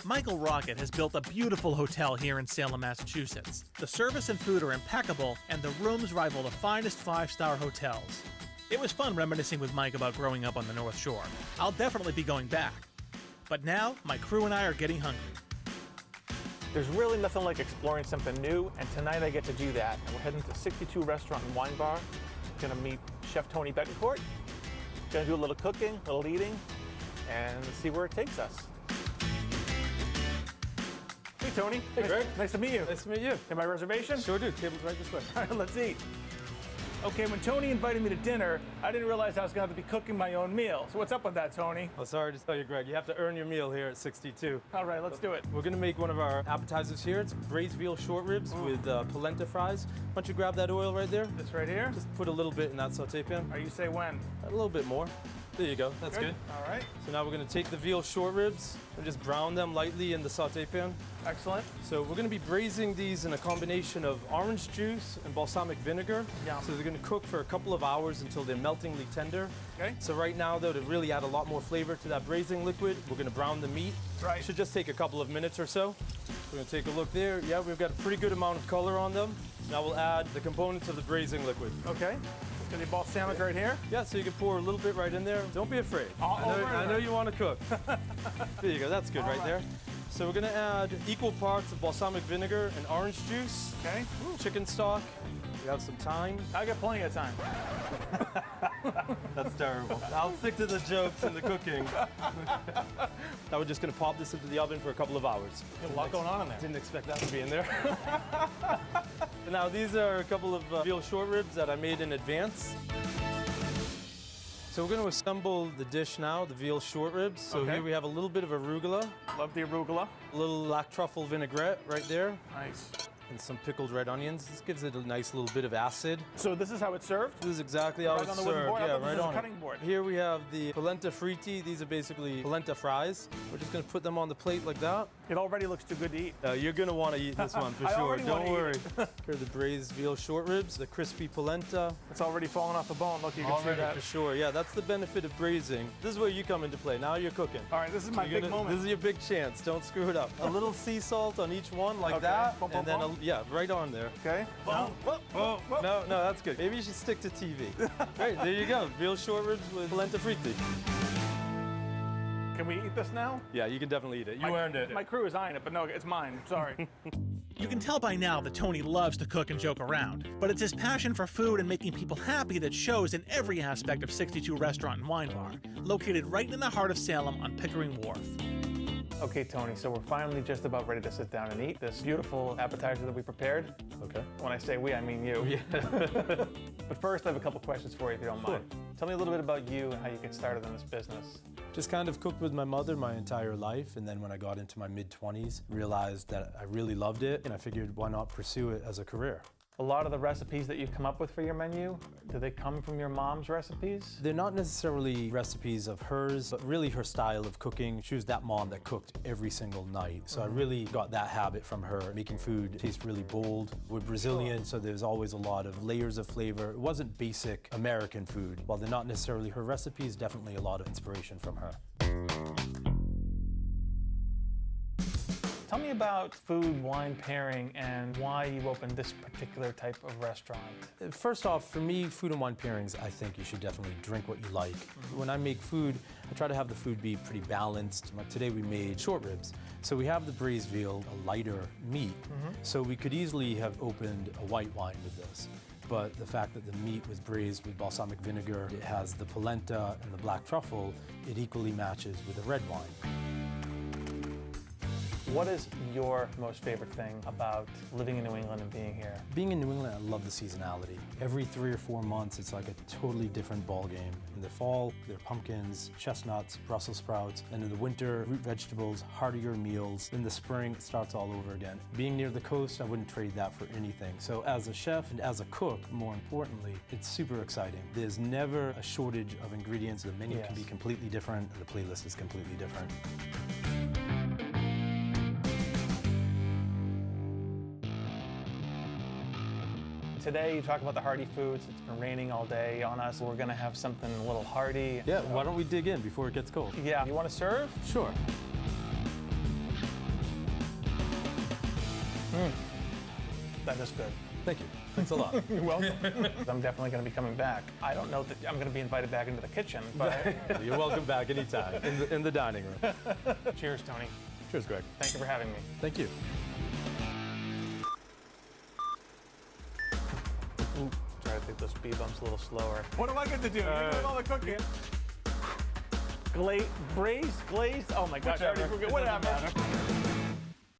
Michael Rocket has built a beautiful hotel here in Salem, Massachusetts. The service and food are impeccable, and the rooms rival the finest five-star hotels. It was fun reminiscing with Mike about growing up on the North Shore. I'll definitely be going back. But now, my crew and I are getting hungry. There's really nothing like exploring something new, and tonight I get to do that. And we're heading to 62 Restaurant and Wine Bar. Gonna meet Chef Tony Betancourt. Gonna do a little cooking, a little eating, and see where it takes us. Hey, Tony. Hey, Greg. Nice to meet you. Nice to meet you. Get my reservation? Sure do. Table's right this way. All right, let's eat. Okay, when Tony invited me to dinner, I didn't realize I was going to have to be cooking my own meal. So what's up with that, Tony? Well, sorry to tell you, Greg. You have to earn your meal here at 62. All right, let's do it. We're going to make one of our appetizers here. It's braised veal short ribs with polenta fries. Why don't you grab that oil right there? This right here? Just put a little bit in that saute pan. Or you say when? A little bit more. There you go. That's good. All right. So now we're going to take the veal short ribs and just brown them lightly in the saute pan. Excellent. So we're going to be braising these in a combination of orange juice and balsamic vinegar. Yum. So they're going to cook for a couple of hours until they're meltingly tender. Okay. So right now, though, to really add a lot more flavor to that braising liquid, we're going to brown the meat. Right. Should just take a couple of minutes or so. We're going to take a look there. Yeah, we've got a pretty good amount of color on them. Now we'll add the components of the braising liquid. Okay. Got the balsamic right here? Yeah, so you can pour a little bit right in there. Don't be afraid. I know you want to cook. There you go. That's good right there. So we're going to add equal parts of balsamic vinegar and orange juice. Okay. Chicken stock. We have some thyme. I got plenty of time. That's terrible. I'll stick to the jokes and the cooking. Now we're just going to pop this into the oven for a couple of hours. There's a lot going on in there. Didn't expect that to be in there. Now these are a couple of veal short ribs that I made in advance. So we're going to assemble the dish now, the veal short ribs. So Okay. here we have a little bit of arugula, Love the arugula. a little black truffle vinaigrette right there, Nice. and some pickled red onions. This gives it a nice little bit of acid. So this is how it's served? This is exactly how Right it's on the wooden served. board? I Yeah, thought this right was a on cutting it. board. Here we have the polenta fritti. These are basically polenta fries. We're just going to put them on the plate like that. It already looks too good to eat. You're going to want to eat this one for I sure. already Don't wanna eat worry. Here are the braised veal short ribs, the crispy polenta. It's already falling off the bone. Look, you can see Already that. for sure. Yeah, that's the benefit of braising. This is where you come into play. Now you're cooking. All right, this is my big moment. This is your big chance. Don't screw it up. A little sea salt on each one like Okay. that. Boom, boom, and then, boom. yeah, right on there. Okay. No. No, that's good. Maybe you should stick to TV. Right, there you go. Veal short ribs with polenta fritti. Can we eat this now? Yeah, you can definitely eat it. You earned it. My crew is eyeing it, but no, it's mine. Sorry. You can tell by now that Tony loves to cook and joke around, but it's his passion for food and making people happy that shows in every aspect of 62 Restaurant and Wine Bar, located right in the heart of Salem on Pickering Wharf. Okay, Tony, so we're finally just about ready to sit down and eat this beautiful appetizer that we prepared. Okay. When I say we, I mean you. Yeah. But first, I have a couple questions for you, if you don't mind. Tell me a little bit about you and how you get started in this business. Just kind of cooked with my mother my entire life, and then when I got into my mid-20s, realized that I really loved it, and I figured why not pursue it as a career. A lot of the recipes that you've come up with for your menu, do they come from your mom's recipes? They're not necessarily recipes of hers, but really her style of cooking. She was that mom that cooked every single night. So I really got that habit from her, making food taste really bold. We're Brazilian, so there's always a lot of layers of flavor. It wasn't basic American food. While they're not necessarily her recipes, definitely a lot of inspiration from her. Tell me about food, wine pairing, and why you opened this particular type of restaurant. First off, for me, food and wine pairings, I think you should definitely drink what you like. When I make food, I try to have the food be pretty balanced. Like today we made short ribs. So we have the braised veal, a lighter meat. So we could easily have opened a white wine with this. But the fact that the meat was braised with balsamic vinegar, it has the polenta and the black truffle, it equally matches with a red wine. What is your most favorite thing about living in New England and being here? Being in New England, I love the seasonality. Every 3 or 4 months, it's like a totally different ball game. In the fall, there are pumpkins, chestnuts, Brussels sprouts, and in the winter, root vegetables, heartier meals. In the spring, it starts all over again. Being near the coast, I wouldn't trade that for anything. So as a chef and as a cook, more importantly, it's super exciting. There's never a shortage of ingredients. The menu can be completely different, and the playlist is completely different. Today, you talk about the hearty foods. It's been raining all day on us. We're gonna have something a little hearty. Yeah, why don't we dig in before it gets cold? Yeah, you wanna serve? Sure. That is good. Thank you. Thanks a lot. You're welcome. I'm definitely going to be coming back. I don't know that I'm going to be invited back into the kitchen, but You're welcome back anytime in the dining room. cheers, Tony. Cheers, Greg. Thank you for having me. Thank you. Try to take those speed bumps a little slower. What am I going to do? You're doing all the cooking. Braised, glazed. Oh my gosh! I already forget. Whatever.